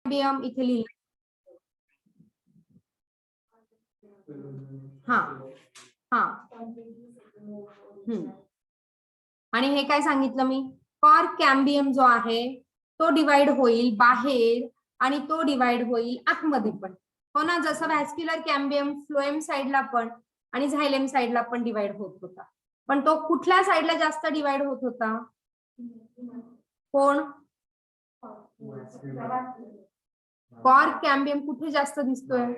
Cambium इथे लिहिलं. हा हा आणि हे काय सांगितलं मी, कॉर्क कॅम्बियम जो आहे तो डिवाइड होईल बाहेर आणि तो डिवाइड होईल आतमध्ये पण, हो ना. जसं व्हॅस्क्युलर कॅम्बियम फ्लोएम साइडला पण आणि झायलेम साइडला पण डिवाइड होत होता, पण तो कुठल्या साइडला जास्त डिवाइड होत होता? कोण? कॉर्क कॅम्बियम कुठे जास्त दिसतोय?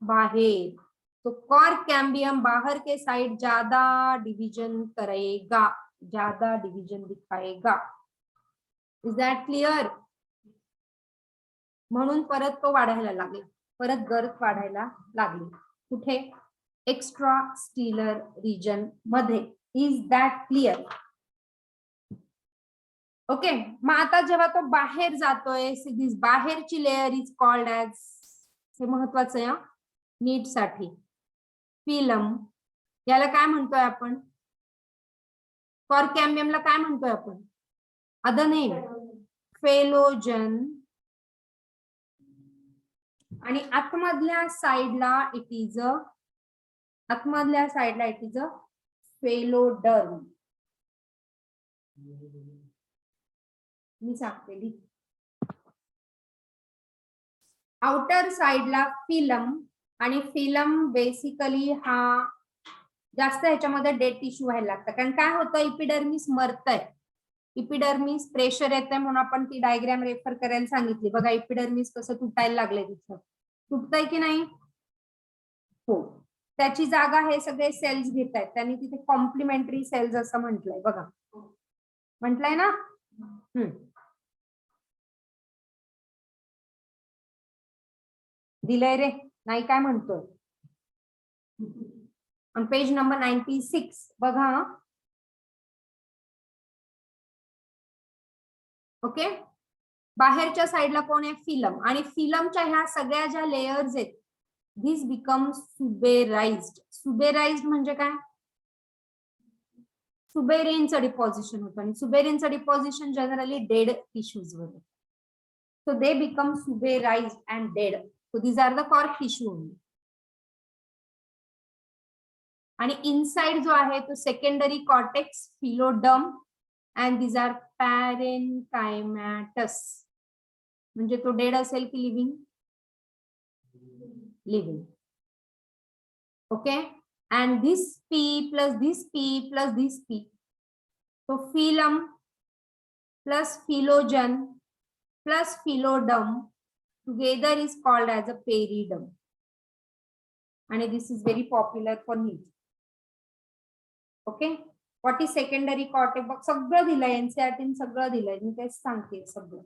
बाहेर. तो कॉर्क कैम्बियम बाहर के साइड ज्यादा डिवीजन करेगा, ज्यादा डिवीजन दिखाएगा. Is that clear? म्हणून परत तो वाढायला लागला, परत गर्थ वाढायला लागली. कुठे? एक्स्ट्रा स्टीलर रिजन मध्ये. Is that clear? ओके. मग आता जेव्हा तो बाहेर जातोय, दिस बाहेरची लेअर इज कॉल्ड ॲज, हे महत्वाचं आहे नीट साठी, फिलम. याला काय म्हणतोय आपण? कॉर्क कॅम्बियमला काय म्हणतोय आपण? Other name phellogen. आणि आतमधल्या साइडला इट इज अ, आतमधल्या साइडला इट इज अ फेलोडर्म. मी सांगते, आउटर साइडला फिलम, आणि फिलम बेसिकली हा जास्त ह्याच्यामध्ये डेड टिश्यू व्हायला लागतं. कारण काय होतं, इपिडर्मिस मरतय, इपिडर्मिस प्रेशर येतंय म्हणून आपण ती डायग्राम रेफर करायला सांगितली. बघा इपिडर्मिस कसं तुटायला लागलंय, तिथं तुटतंय की नाही? हो. त्याची जागा हे सगळे सेल्स घेत आहेत, त्यांनी तिथे कॉम्प्लिमेंटरी सेल्स असं म्हटलंय. बघा म्हटलंय ना. दिलंय रे, नाही काय म्हणतोय? ऑन पेज नंबर 96 बघा. ओके. बाहेरच्या साइडला कोण आहे? फिलम. आणि फिलमच्या ह्या सगळ्या ज्या लेयर्स आहेत, दिस बिकम सुबेराइज्ड. सुबेराइज्ड म्हणजे काय? सुबेरिनचं डिपॉझिशन होतं, आणि सुबेरिनचं डिपॉझिशन जनरली डेड टिश्यूज वर. So they become suberized and dead. So these are the cork tissue. आणि इनसाइड जो आहे तो secondary cortex, phelloderm, and these are parenchymatous. म्हणजे तो डेड असेल की living? Living. Okay. And this P plus this P plus this P, तो phellem plus phellogen plus phelloderm together is called as a peridum. And this is very popular for NEET. Okay. What is secondary cortex? बघ सगळं दिलंय, NCERT सगळं दिलंय, मी तेच सांगते सगळं.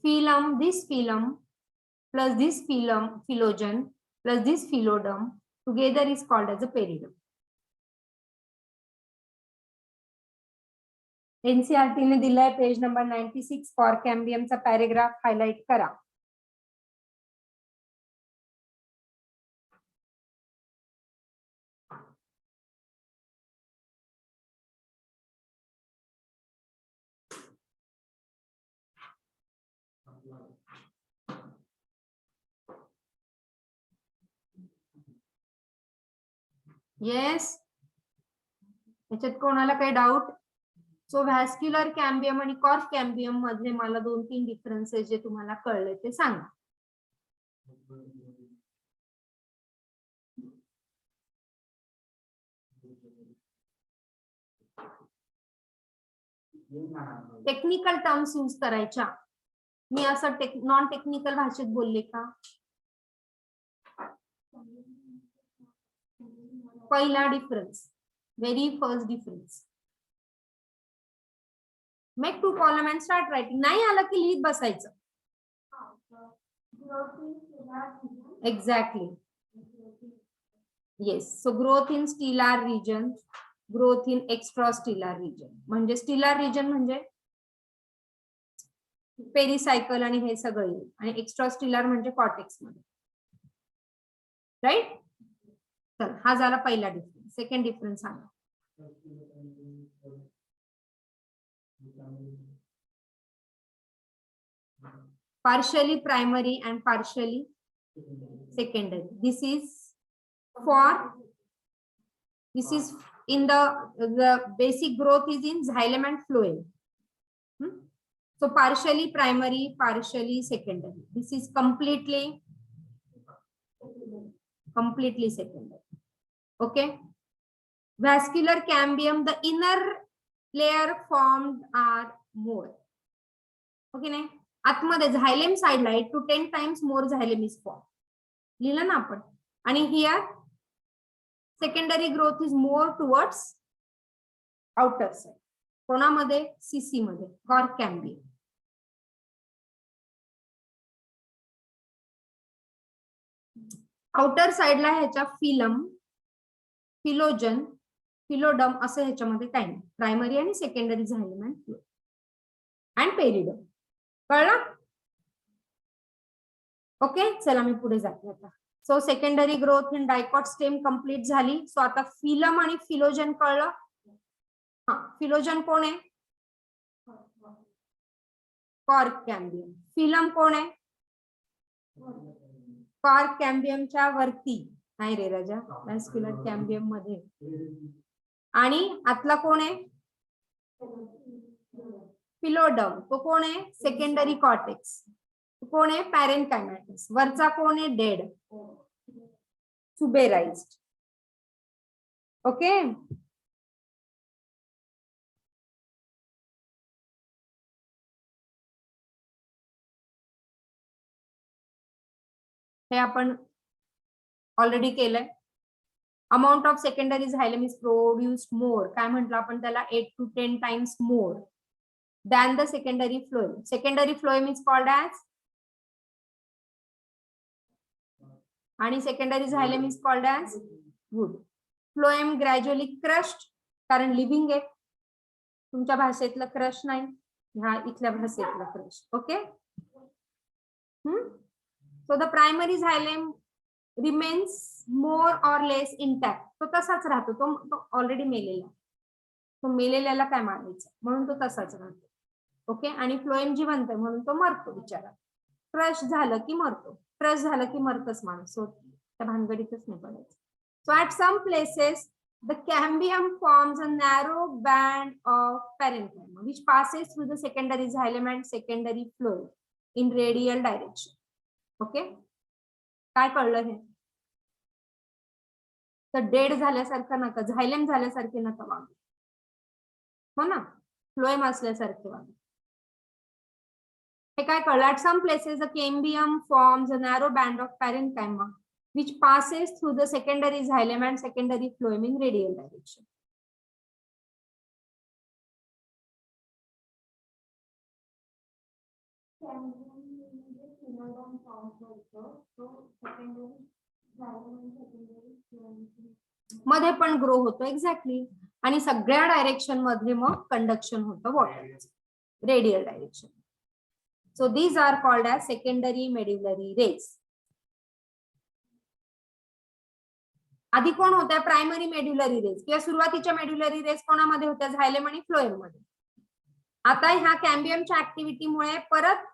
Phylum, this phylum plus this phylum, philogen plus this phylodum together is called as a peridum. NCERT ने दिलाय पेज नंबर 96, कॉर्क कॅम्बियमचा पॅरेग्राफ हायलाइट करा. येस, याच्यात कोणाला काही डाऊट? सो व्हॅस्क्युलर कॅम्बियम आणि कॉर्क कॅम्बियम मधले मला 2-3 डिफरन्सेस जे तुम्हाला कळले ते सांगा. टेक्निकल टर्म्स यूज करायच्या. मी असं नॉन टेक्निकल भाषेत बोलले का? पहिला difference, very first difference, make 2 column and start writing. नाही आलं की लिहित बसायचं. Exactly. Yes. So growth in stelar region, growth in extra stelar region. म्हणजे स्टिलार रिजन म्हणजे पेरिसायकल आणि हे सगळं, आणि एक्स्ट्रा स्टिलार म्हणजे कॉर्टेक्स मध्ये. राईट. चल हा झाला पहिला डिफरन्स. सेकंड डिफरन्स सांगा. Partially primary and partially secondary. This is in the basic growth is in xylem and phloem. So partially primary, partially secondary. This is completely secondary. Okay. Vascular cambium, the inner layer formed are more. Okay नाही. आतमध्ये झायलेम साइडला 8 to 10 times more झायलेम is formed. लिहिलं ना आपण. आणि here secondary growth is more towards outer side. कोणामध्ये? CC मध्ये, cork cambium. Outer साइडला ह्याच्या फिलम, फिलोजन, फिलोडम असं ह्याच्यामध्ये काही नाही. प्रायमरी आणि सेकंडरी झायलेम अँड पेरिडम. कळलं? ओके, चला मी पुढे जाते आता. So secondary growth in dicot stem complete झाली. सो आता फिलम आणि फिलोजन कळलं. हा, फिलोजन कोण आहे? Cork cambium. फिलम कोण आहे? कॉर्क कॅम्बियमच्या वरती नाही रे राजा, व्हॅस्क्युलर कॅम्बियम मध्ये. आणि आतला कोण आहे? फिलोडम. तो कोण आहे? Secondary cortex. कोण आहे? पॅरेनकायमॅटिस. वरचा कोण आहे? Dead, suberized. ओके. हे आपण ऑलरेडी केलंय. Amount of secondary xylem is produced more. काय म्हटलं आपण त्याला? 8 to 10 times more than the secondary phloem. Secondary phloem is called as, आणि secondary xylem is called as wood. Phloem gradually crushed, कारण living आहे. तुमच्या भाषेतलं क्रश नाही, ह्या इथल्या भाषेतलं crush. Okay. So the primary xylem remains more or less intact. तो तसाच राहतो. तो ऑलरेडी मेलेला. तो मेलेल्याला काय मारायचं, म्हणून तो तसाच राहतो. ओके. आणि फ्लोएम जिवंत आहे म्हणून तो मरतो बिचारा. क्रश झालं की मरतो. क्रश झालं की मरतच माणूस. सो त्या भानगडीतच नाही पडायचं. So at some places the cambium forms a narrow band of parenchyma which passes through the secondary xylem and secondary phloem in radial direction. Okay. काय कळलं हे? तर डेड झाल्यासारखं नका, झायलेम झाल्यासारखे नका वागू. हो ना, फ्लोएम असल्यासारखे वागू. हे काय कळलं? At some places the cambium forms a narrow band of parenchyma which passes through the secondary xylem and secondary phloem in radial direction. मध्ये पण ग्रो होतो. एक्झॅक्टली. आणि सगळ्या डायरेक्शन मध्ये मग कंडक्शन होतं वॉटरचं, radial direction. So these are called as secondary medullary rays. आधी कोण होत्या? प्रायमरी मेड्युलरी रेज किंवा सुरुवातीच्या मेड्युलरी रेज कोणामध्ये होत्या? झायलेम आणि फ्लोएम मध्ये. आता ह्या कॅम्बियमच्या ऍक्टिव्हिटीमुळे परत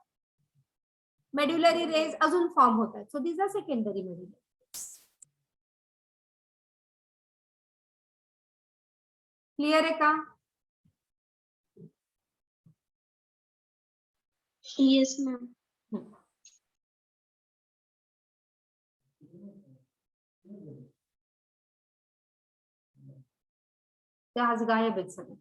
मेड्युलरी रेज अजून फॉर्म होतात. So these are secondary medullary. Clear आहे का? Yes ma'am. ते आज गायब आहेत सगळे.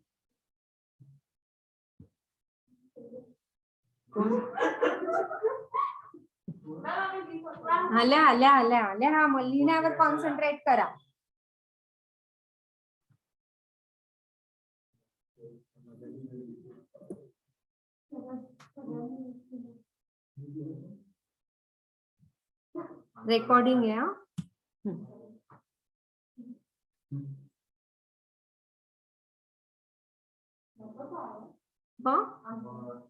आल्या आल्या आल्या आल्या. हा, मग लिहिण्यावर कॉन्सन्ट्रेट करा. रेकॉर्डिंग आहे.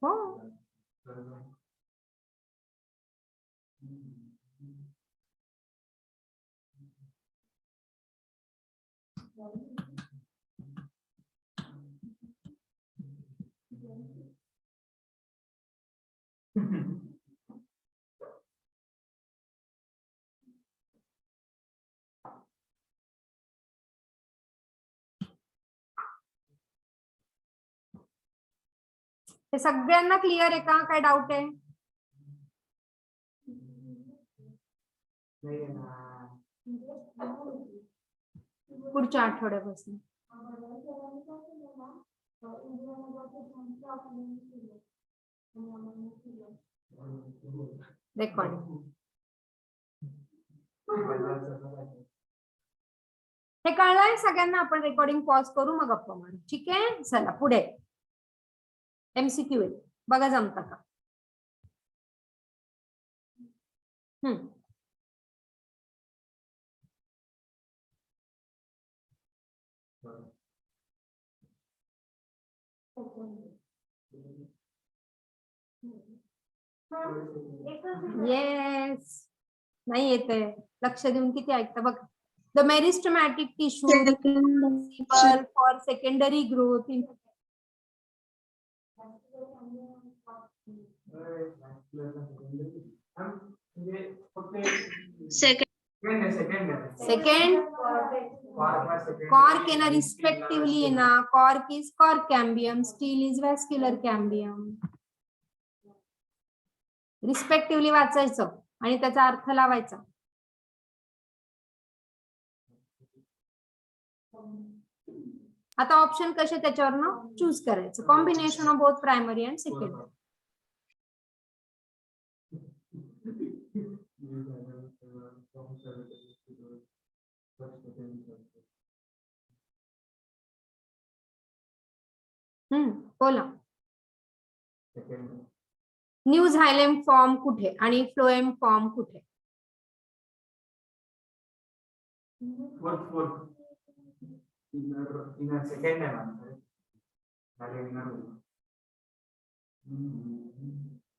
हो. हे सगळ्यांना क्लिअर आहे का? काय डाऊट आहे? पुढच्या आठवड्यापासून रेकॉर्डिंग हे कळलंय सगळ्यांना? आपण रेकॉर्डिंग पॉज करू मग गप्पा मारू. ठीक आहे, चला पुढे. MCQ बघा जमता का? येस, नाही येते. लक्ष देऊन किती ऐकता बघ. The meristematic tissue for secondary growth in second cork na respectively na. Cork is cork cambium, steel is vascular cambium. Respectively वाचायचं आणि त्याचा अर्थ लावायचा. आता ऑप्शन कसे त्याच्यावरनं चूज करायचं. Combination of both primary and secondary. बोला. न्यू झायलेम फॉर्म कुठे आणि फ्लोएम फॉर्म कुठे?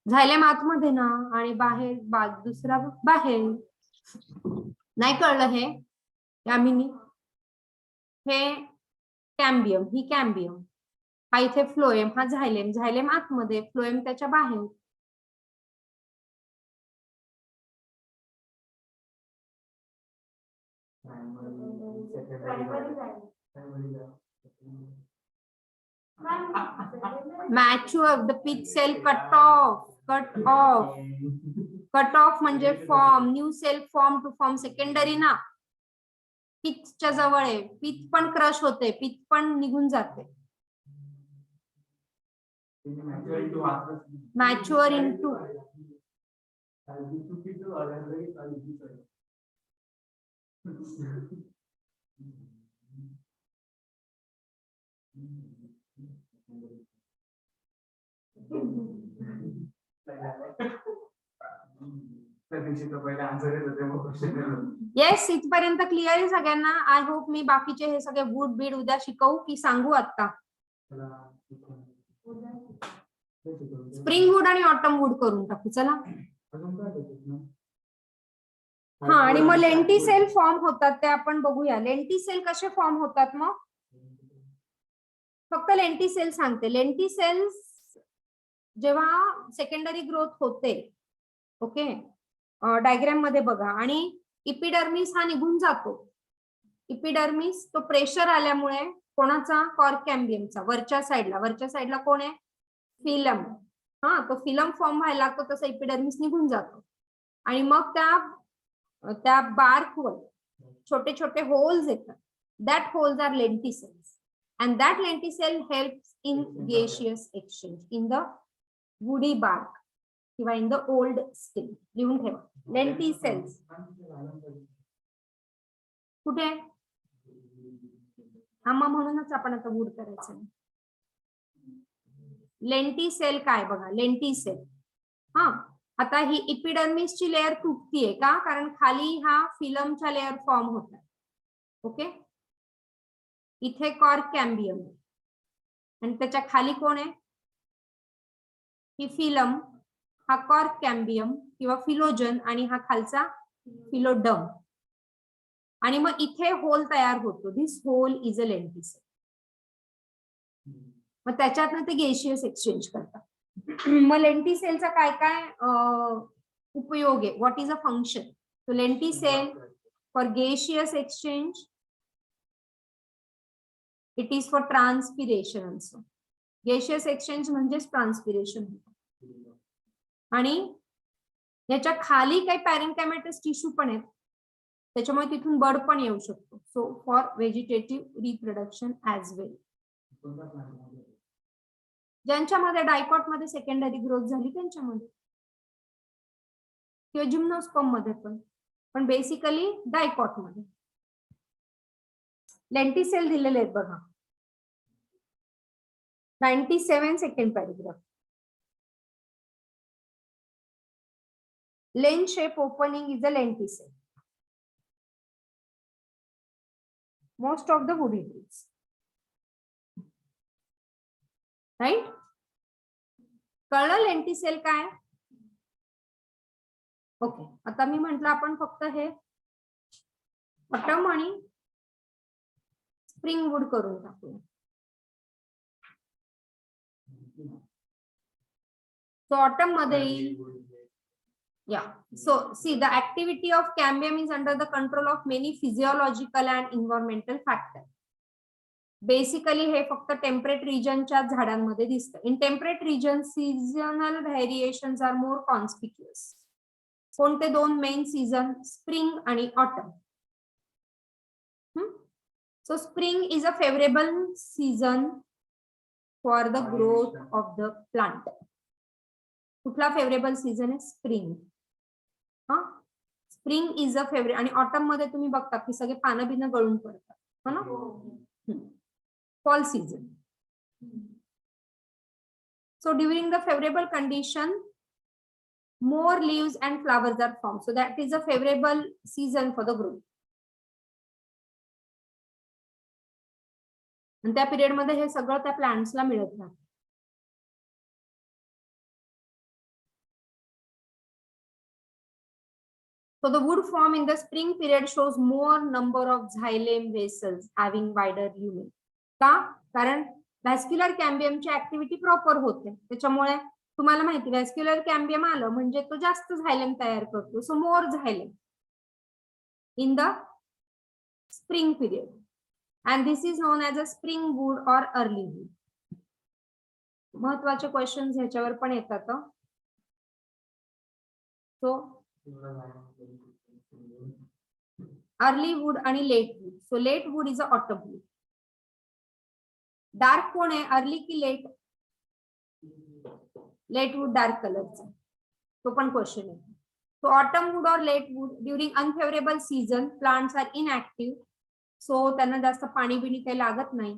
झायलेम आतमध्ये ना आणि बाहेर दुसरा बाहेर. नाही कळलं हे यामिनी? हे कॅम्बियम, ही कॅम्बियम. हा इथे फ्लोएम, हा झायलेम. झायलेम आतमध्ये, फ्लोएम त्याच्या बाहेर. Mature the pith cell cut off. Cut off म्हणजे form. New cell form to form secondary ना. पिचच्या जवळ आहे. पिच पण क्रश होते, पिच पण निघून जाते. Mature into yes. इथपर्यंत क्लिअर आहे सगळ्यांना? आय होप मी बाकीचे हे सगळे वूड बीड उद्या शिकवू की सांगू आता? स्प्रिंग वूड आणि ऑटम वूड करून टाकू. चला. हा, आणि मग लेंटिसेल फॉर्म होतात ते आपण बघूया. लेंटिसेल कसे फॉर्म होतात? मग फक्त लेंटिसेल सांगते. लेंटिसेल्स जेव्हा सेकंडरी ग्रोथ होते, ओके, डायग्राम मध्ये बघा, आणि इपिडर्मिस हा निघून जातो. इपिडर्मिस तो प्रेशर आल्यामुळे कोणाचा? कॉर्क कॅम्बियमचा. वरच्या साईडला कोण आहे? फिलम. हा, तो फिलम फॉर्म व्हायला लागतो, तसं इपिडर्मिस निघून जातो. आणि मग त्या बार्कवर छोटे छोटे होल्स येतात. That holes are lenticels, and that lenticel helps in gaseous exchange in the woody bark किंवा इन द ओल्ड स्टेम. लिहून ठेवा. लेंटिसेल्स कुठे? आम्हा म्हणूनच आपण आता वूड करायचं. लेंटिसेल काय बघा. लेंटिसेल, हा, आता ही इपिडर्मिसची लेअर तुटतीये का? कारण खाली हा फिलमच्या लेअर फॉर्म होतात. ओके, इथे कॉर्क कॅम्बियम आणि त्याच्या खाली कोण आहे? ही फिलम, हा कॉर्क कॅम्बियम किंवा फिलोजन, आणि हा खालचा फिलोडम. आणि मग इथे होल तयार होतो. दिस होल इज अ लेंटिसेल. मग त्याच्यातनं ते गेशियस एक्सचेंज करतात. मग लेंटिसेलचा काय काय उपयोग आहे? What is a function? So lenticel for gaseous exchange, it is for transpiration also. Gaseous exchange म्हणजेच ट्रान्सपिरेशन. आणि याच्या खाली काही पॅरेन्कायमेटस टिश्यू पण आहेत, त्याच्यामुळे तिथून बर्ड पण येऊ शकतो. So for vegetative reproduction as well. ज्यांच्यामध्ये डायकॉट मध्ये सेकंडरी ग्रोथ झाली त्यांच्यामध्ये, किंवा जिम्नोस्पर्म मध्ये पण बेसिकली डायकॉट मध्ये. लेंटिसेल दिलेले आहेत बघा, 97 second paragraph. Lens shape opening is a lenticel. Most of the woody trees, right? कळलं लेंटिसेल काय? ओके, आता मी म्हंटल आपण फक्त हे ऑटम आणि स्प्रिंग वूड करून टाकूया. सो ऑटम मध्ये येईल. Yeah, so see, the activity of cambium is under the control of many physiological and environmental factors. Basically हे फक्त टेम्परेट रिजनच्या झाडांमध्ये दिसतं. In temperate regions, seasonal variations are more conspicuous. कोणते दोन मेन सीझन? स्प्रिंग आणि autumn. So spring is a favorable season for the growth of the plant. कुठला favourable season आहे? Spring. Spring is a favourite. आणि autumn मध्ये तुम्ही बघता की सगळे पानं बिनं गळून पडतात, हो ना? Fall season. So during the favourable condition more leaves and flowers are formed, so that is a favorable season for the growth. आणि त्या पिरियड मध्ये हे सगळं त्या प्लांट्सला मिळत राहतं. So the wood form in the spring period shows more number of xylem vessels having wider lumen. का? कारण व्हॅस्क्युलर कॅम्बियमची ऍक्टिव्हिटी प्रॉपर होते, त्याच्यामुळे तुम्हाला माहिती व्हॅस्क्युलर कॅम्बियम आलं म्हणजे तो जास्त झायलेम तयार करतो. So more xylem in the spring period, and this is known as a spring wood or early wood. महत्वाचे क्वेश्चन ह्याच्यावर पण येतात. सो अर्ली वूड आणि late wood. So late wood is a autumn wood. Dark कोण आहे, early की late? Late wood dark कलरचा, तो पण क्वेश्चन आहे. सो ऑटम वूड और late wood during unfavourable season plants are inactive. So त्यांना जास्त पाणी बिणी काही लागत नाही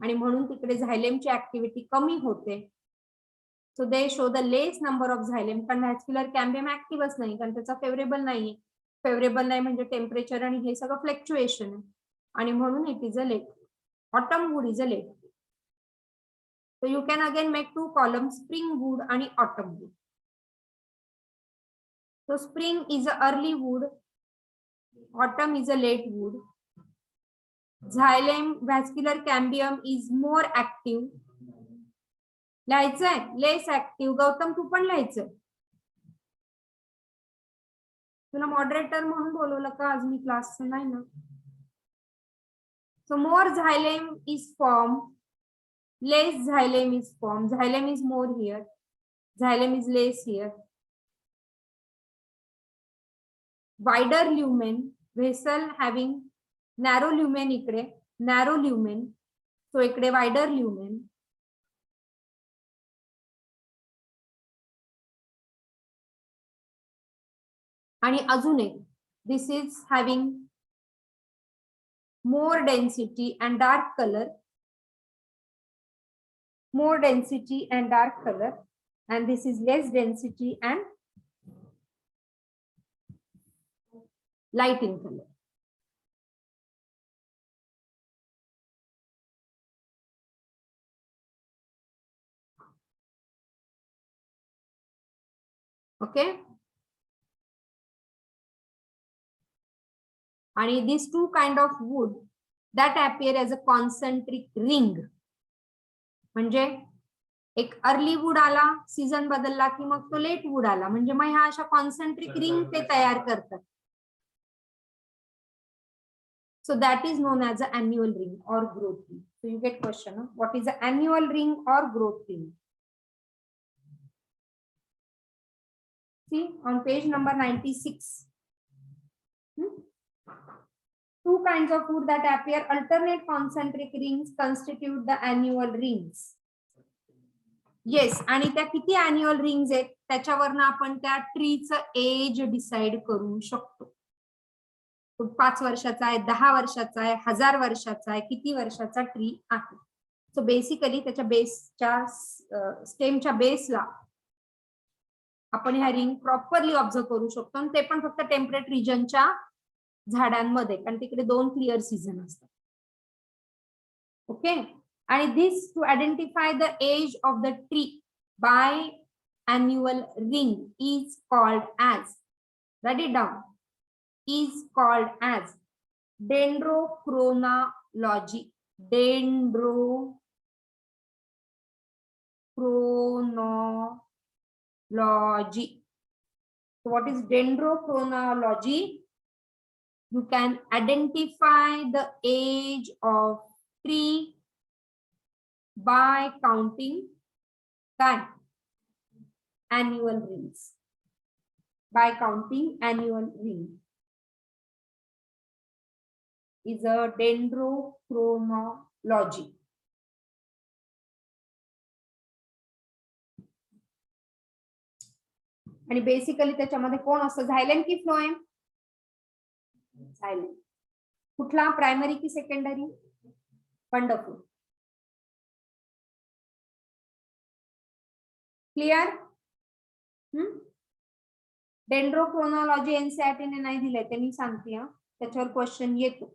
आणि म्हणून तिकडे झायलेमची ऍक्टिव्हिटी कमी होते. So they show the less number of xylem. कारण व्हॅस्क्युलर कॅम्बियम ऍक्टिव्हच नाही, कारण त्याचा फेवरेबल नाही. फेवरेबल नाही म्हणजे टेम्परेचर आणि हे सगळं फ्लक्च्युएशन आहे, आणि म्हणून it is a late. Autumn wood is a late. So you can again make two columns, spring wood and autumn wood. So spring is a early wood, autumn is a late wood. Xylem vascular cambium is more active. लिहायचंय लेस active. Gautam तू पण लिहायचंय. तुला moderator म्हणून बोलवलं का आज मी class नाही ना. So more xylem is formed, less xylem is formed. Xylem is more here, xylem is less here. Wider lumen, vessel having narrow lumen, इकडे narrow lumen, so इकडे wider lumen. आणि अजून एक, this is having more density and dark color, more density and dark color, and this is less density and light in color. Okay, आणि these two kind of wood that appear as a concentric ring. म्हणजे एक early wood आला, season बदलला की मग तो late wood आला, म्हणजे मग ह्या अशा कॉन्सेंट्रिक रिंग ते तयार करतात. So that is known as an annual ring or growth ring. So you get question, huh? What is an annual ring or growth ring? See on page number 96. Two kinds of food that appear alternate concentric rings constitute the annual rings. Yes, आणि त्या किती annual rings आहेत त्याच्यावरनं आपण त्या ट्रीचं age decide करू शकतो. 5 वर्षाचा आहे, 10 वर्षाचा आहे, 1000 वर्षाचा आहे, किती वर्षाचा ट्री आहे. सो बेसिकली त्याच्या बेसच्या स्टेमच्या बेसला आपण ह्या रिंग प्रॉपरली ऑब्झर्व करू शकतो, आणि ते पण फक्त टेम्परेट रिजनच्या झाडांमध्ये, कारण तिकडे 2 क्लिअर सीझन असतात. Okay, and this to identify the age of the tree by annual ring is called as, write it down, is called as dendrochronology. Dendrochronology. So what is dendrochronology? You can identify the age of tree by counting that annual rings. By counting annual ring is a dendrochronology. आणि basically त्याच्यामध्ये कोण असतं, झायलेम की phloem? झायलेम. कुठला, primary की secondary? Wonderful. Clear? डेंड्रोक्रोनॉलॉजी एनसीईआरटीने नाही दिलंय ते मी सांगते, त्याच्यावर क्वेश्चन येतो.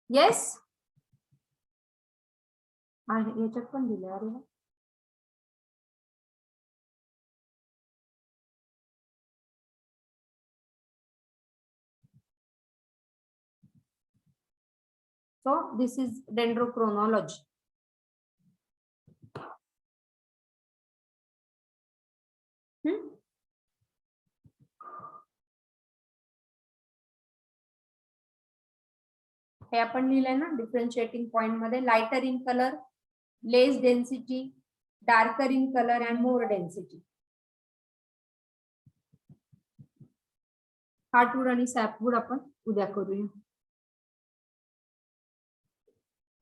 येस, याच्यात पण दिले. अरे so this is dendrochronology. हे आपण लिहिलंय ना डिफरन्शिएटिंग पॉइंट मध्ये, lighter in colour, less density, darker in colour and more density. Heartwood आणि सॅपवूड आपण उद्या करूया.